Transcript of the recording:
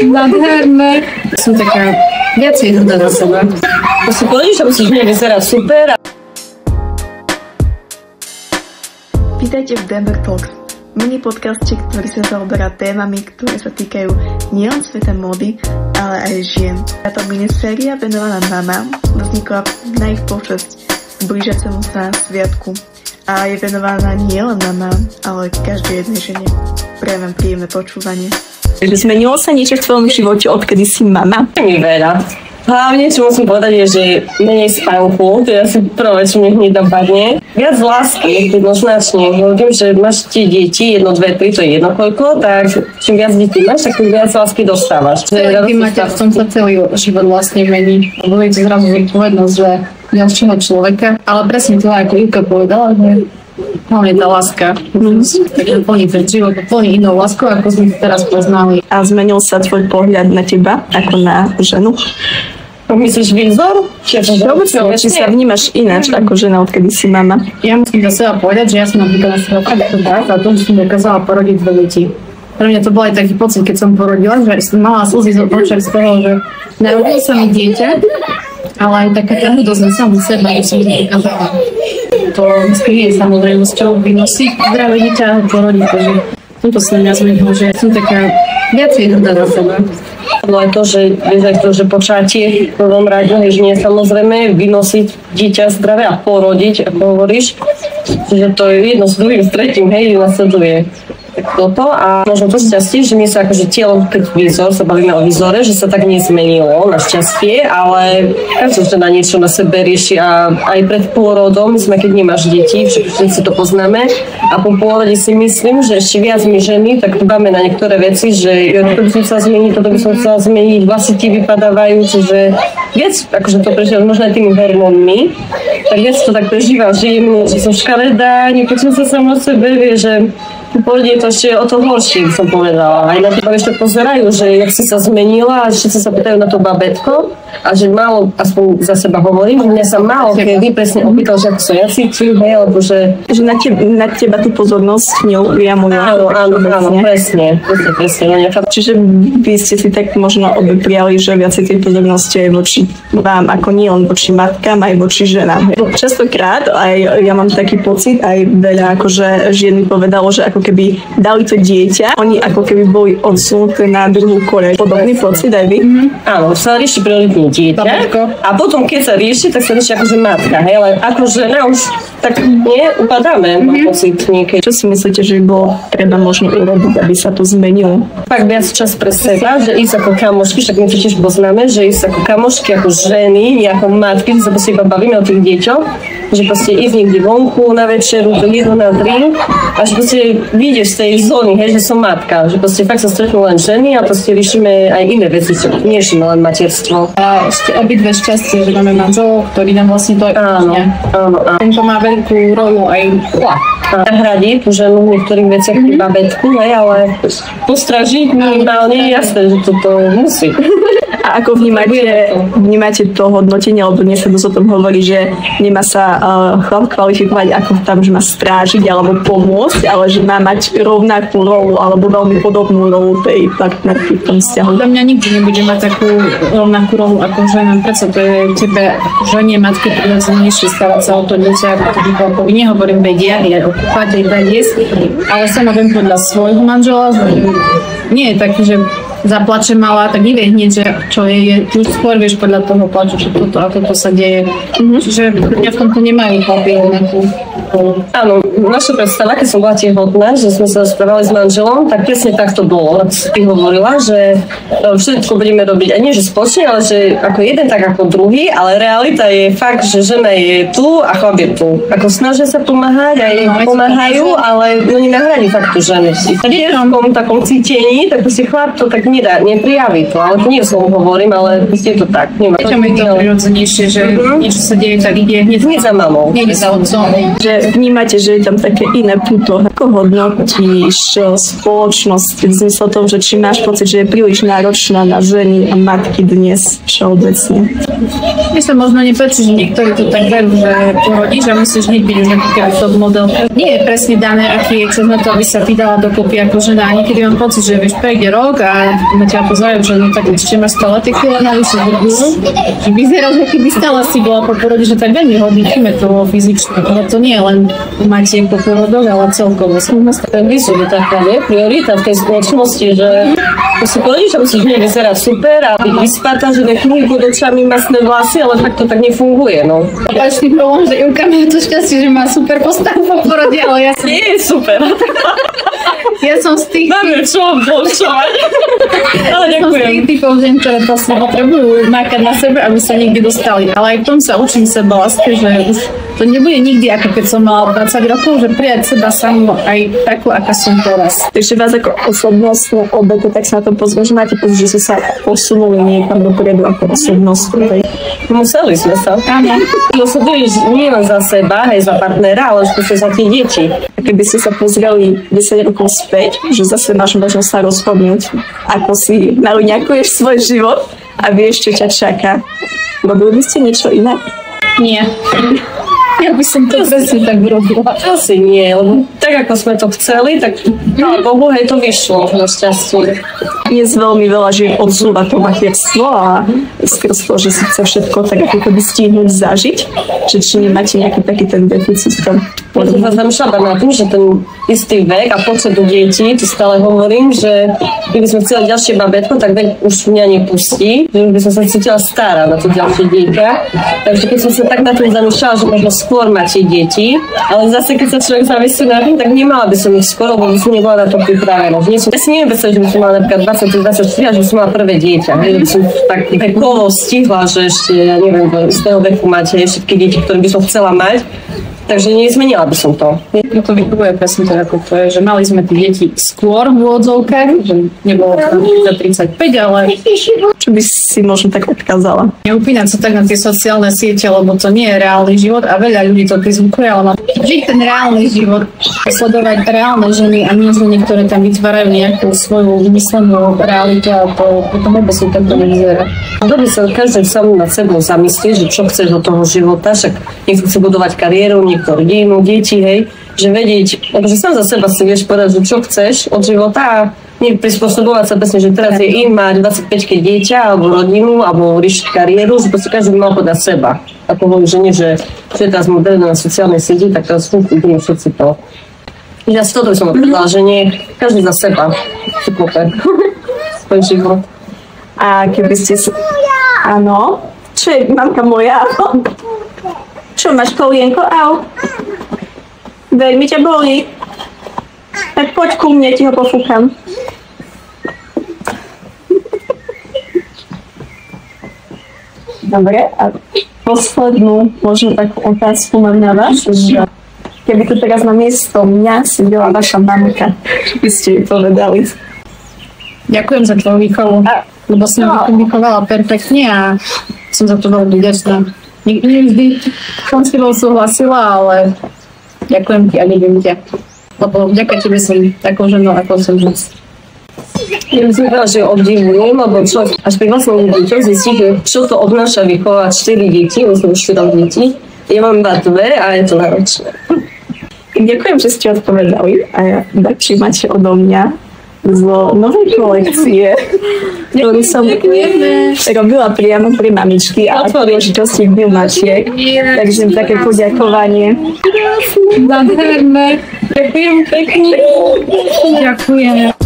Nádherné. Som taká viacej hrdá na seba. To si povedíš, že musíš mne vyzerať super. Vítajte v Denver Talks, mini podcaste, ktorý sa zaoberá témami, ktoré sa týkajú nielen sveta módy, ale aj žien. Táto miniséria venovaná mamám vznikla na ich počesť blížiacemu sa sviatku a je venovaná nielen mamám, ale každej jednej žene. Prajem vám príjemné počúvanie. Zmenilo sa niečo v tvojom živote, odkedy si mama? Mi veľa. Hlavne, čo musím povedať, je, že menej spánku, to je asi prvé, čo mi hneď napadne. Viac lásky, jednoznačne. Viem, že máš tie deti, 1, 2, 3, to je jedno koľko, tak čím viac detí máš, tak tým viac lásky dostávaš. Ty máte v tom sa celý život vlastne mení. Bude to zrazu zodpovednosť, že ďalšieho človeka. Ale presne to, ako Ivka povedala, že hlavne tá láska. Takže plní ten život, plní inou láskou, ako sme teraz poznali. A zmenil sa tvoj pohľad na teba, ako na ženu? Myslíš výzor? Či sa vnímaš ináč ako žena, odkedy si mama? Ja musím za seba povedať, že ja som napríklad na seba tak a tomu som dokázala porodiť 2 deti. Pre mňa to bol aj taký pocit, keď som porodila, že som mala slzy z očiach z toho, že narodilo sa mi dieťa, ale aj taká hrdosť na samú seba, že som to dokázala. To nie je samozrejmosťou vynosiť zdravé dieťa a porodiť, takže toto sa mňa zmenilo, že ja som taká viacej hrdá na seba. No aj to, že vieš aj to, že počatie v prvom rade, že nie samozrejme vynosiť dieťa zdravé a porodiť, ako hovoríš, že to je jedno s druhým, s tretím, hej, nasleduje. Tak toto a možno to šťastie, že mi sa akože telo, keď výzor, sa bavíme o výzore, že sa tak nezmenilo, našťastie, ale každá žena niečo na sebe rieši a aj pred pôrodom, keď nemáš deti, všetci si to poznáme a po pôrode si myslím, že ešte viac my ženy, tak dbáme na niektoré veci, že toto by som chcela zmeniť, toto by som chcela zmeniť, vlasy ti vypadávajú, čiže viac, akože to prežívam možno aj tými hormónmi, tak viac to tak prežívam, že som škaredá, nepočujem sa sama o sebe, vie, že pôjde to ešte o to horšie, som povedala. Aj na teba ešte pozerajú, že jak si sa zmenila a všetci sa pýtajú na to babetko a že málo, aspoň za seba hovorím, že mňa sa málo kedy presne opýtal, že ako sa ja cítim, hej, alebo že... Že na teba tú pozornosť neupriamujú. Áno, presne. Čiže vy ste si tak možno obe prijali, že viacej tej pozornosti aj voči vám, ako nie len voči matkám, aj voči ženám. Častokrát, aj ja mám taký pocit, aj veľa akože žien mi povedalo, že ako keby dali to dieťa, oni ako keby boli odsunuté na druhú koľaj. Podobný pocit aj vy? Áno, sa rieši prioritne dieťa a potom keď sa rieši, tak sa rieši akože matka, hej, ale ako žena už tak nie upadáme, mám pocit niekedy. Čo si myslíte, že by bolo treba možno urobiť, aby sa to zmenilo? Tak viac čas pre seba, že ísť ako kamošky, však my to tiež poznáme, že ísť ako kamošky, ako ženy, ako matky, že sa proste iba bavíme o tých deťoch, že proste ísť niekde vonku na večeru, do 1 na 3 a že proste vyjdeš z tej zóny, hej, že som matka, že proste fakt sa stretnú len ženy a proste riešime aj iné veci, nie riešime len materstvo. A ešte obidve šťastie, že máme manželov, ktorí nám vlastne to aj umožňujú. Áno. Tento má veľkú rolu aj nahradí tú ženu v niektorých veciach pri babetku, hej, ale postražiť minimálne jasné, že toto musí. A ako vnímate to hodnotenie, alebo dnes sa dosť o tom hovorí, že nemá sa chlap kvalifikovať ako tam, že má strážiť alebo pomôcť, ale že má mať rovnakú rolu alebo veľmi podobnú rolu tej partnerky v tom vzťahu. Podľa mňa nikdy nebude mať takú rovnakú rolu ako žena. Prečo to je tebe žene, matke prirodzenejšie starať sa o to dieťa, ako nehovorím vedia, je okúpať, dať jesť, ale sama viem podľa svojho manžela, že nie je taký, že zaplače malá, tak nevie hneď, že čo je. Už skôr vieš podľa toho plaču, že toto a toto sa deje. Čiže ja v tomto nemajú chlapi nejakú. Áno, naša predstava, keď som bola tehotná, že sme sa rozprávali s manželom, tak presne tak to bolo. Ako si ty hovorila, že všetko budeme robiť, a nie že spoločne, ale že ako jeden, tak ako druhý, ale realita je fakt, že žena je tu a chlap je tu. Ako snažia sa pomáhať, aj pomáhajú, ale oni nahradí fakt tú ženu. V takom cítení, tak proste chlap to tak neprijaví to, ale to nie som hovorím, ale je to tak. Čo mi to prirodzenejšie, že niečo sa deje, tak ide hneď za mamou. Nie za otcom. Že vnímate, že je tam také iné puto. Ako hodnotíš spoločnosť v zmysle toho, že či máš pocit, že je príliš náročná na ženy a matky dnes všeobecne? My sa možno nepáči, že niektorí to tak berú, že porodíš a musíš hneď byť už nejaký top model. Nie je presne dané, aký je čas na to, aby sa vydala dokopy ako žena. A niekedy mám pocit, že vieš, prejde rok a na teba pozerajú, že no tak určite máš stále tie kilo navyše, že vyzeráš, že keby stále si bola po porode, že tak veľmi hodnotíme to fyzične, ale to nie je len máte po porodoch, ale celkovo. Ten výsud je taká, nie? Priorita v tej spoločnosti, že to si porodíš a musíš vyzerať super a byť vyspatá, že nechmúj pod očami masné vlasy, ale tak to tak nefunguje, no. Opačný problém, že Ivka má to šťastie, že má super postavu po porode, ale ja som... Nie je super. Ja som z tých... Máme čo bolšovať. Ale Som z tých typov žien, ktoré vlastne potrebujú mákať na sebe, aby sa niekde dostali. Ale aj v tom sa učím seba láske, že už to nebude nikdy ako keď som mala 20 rokov, že prijať seba samú aj takú, aká som teraz. Takže vás ako osobnostnú obetu, tak sa na to pozrieš, že máte pocit, že ste sa posunuli niekam dopredu ako osobnosť. Museli sme sa. Áno. Osobuješ nie len za seba, aj za partnera, ale už za tie deti. A keby ste sa pozreli 10 rokov späť, že zase máš možnosť sa rozhodnúť, ako si naľuňakuješ svoj život a vieš, čo ťa čaká. Robili by ste niečo iné? Nie. Ja by som to presne tak urobila. Asi nie, lebo tak ako sme to chceli, tak Bohu, hej, to vyšlo na šťastie. Dnes veľmi veľa žien odsúva to materstvo a skrz to, že si chce všetko tak ako keby stihnúť zažiť, že či nemáte nejaký taký ten deficit v tom. Ja som sa zamýšľala nad tým, že ten istý vek a počet detí, tu stále hovorím, že keby sme chceli ďalšie babetko, tak vek už mňa nepustí, že by som sa cítila stará na to ďalšie dieťa. Takže keď som sa tak na tým zamýšľala, že možno skôr máte deti, ale zase keď sa človek zavisí na tým, tak nemala by som ich skôr, lebo by som nebola na to pripravená. Ja si neviem predstaviť, že by som mala napríklad 23-24 a že by som mala prvé dieťa. Že by som tak vekovo stihla, že ešte, ja neviem, do istého veku máte všetky deti, ktoré by som chcela mať. Takže nezmenila by som to. No to vyhovuje presne tak, ako to je, že mali sme tie deti skôr v úvodzovkách, že nebolo to za 35, ale... Čo by si možno tak odkázala? Neupínať sa tak na tie sociálne siete, lebo to nie je reálny život a veľa ľudí to prizvukuje, ale žiť ten reálny život, sledovať reálne ženy a nie ženy, ktoré tam vytvárajú nejakú svoju vymyslenú realitu a to potom vôbec sú takto nevyzerá. Dobre sa každý sám nad sebou zamyslí, že čo chceš od toho života, však niekto chce budovať kariéru, niekto rodinu, deti, hej, že vedieť, že sám za seba si vieš povedať, že čo chceš od života a nie prispôsobovať sa presne, že teraz je in mať 25-ke dieťa alebo rodinu, alebo riešiť kariéru, že proste každý by mal podať seba. Ako hovorí, že nie, že je teraz moderné na sociálnej sieti, tak teraz ideme všetci to. Ja si toto by som povedala, že nie, každý za seba si pope svoj život. A keby ste sa... Áno? Čo je, mamka moja? Čo, máš kolienko? Au. Veľmi ťa bolí. Tak poď ku mne, ti ho pofúkam. Dobre, a poslednú možno takú otázku mám na vás, že keby tu teraz na miesto mňa sedela vaša mamka, čo by ste jej povedali? Ďakujem za tvoju výchovu, lebo som vychovala perfektne a som za to veľmi vďačná. Nevždy som s tebou súhlasila, ale ďakujem ti a ľúbim ťa. Lebo vďaka tebe som takou ženou, ako som dnes. Ja by som povedala, že obdivujem, lebo človek až pri vlastnom deťoch zistí, že čo to obnáša vychovať 4 deti, myslím 4 detí. Ja mám iba 2 a je to náročné. Ďakujem, že ste odpovedali a či máte odo mňa z novej kolekcie, ktorú som robila priamo pre mamičky a príležitosti Dňu matiek. Takže také poďakovanie. Nádherné. Ďakujem pekne. Ďakujem.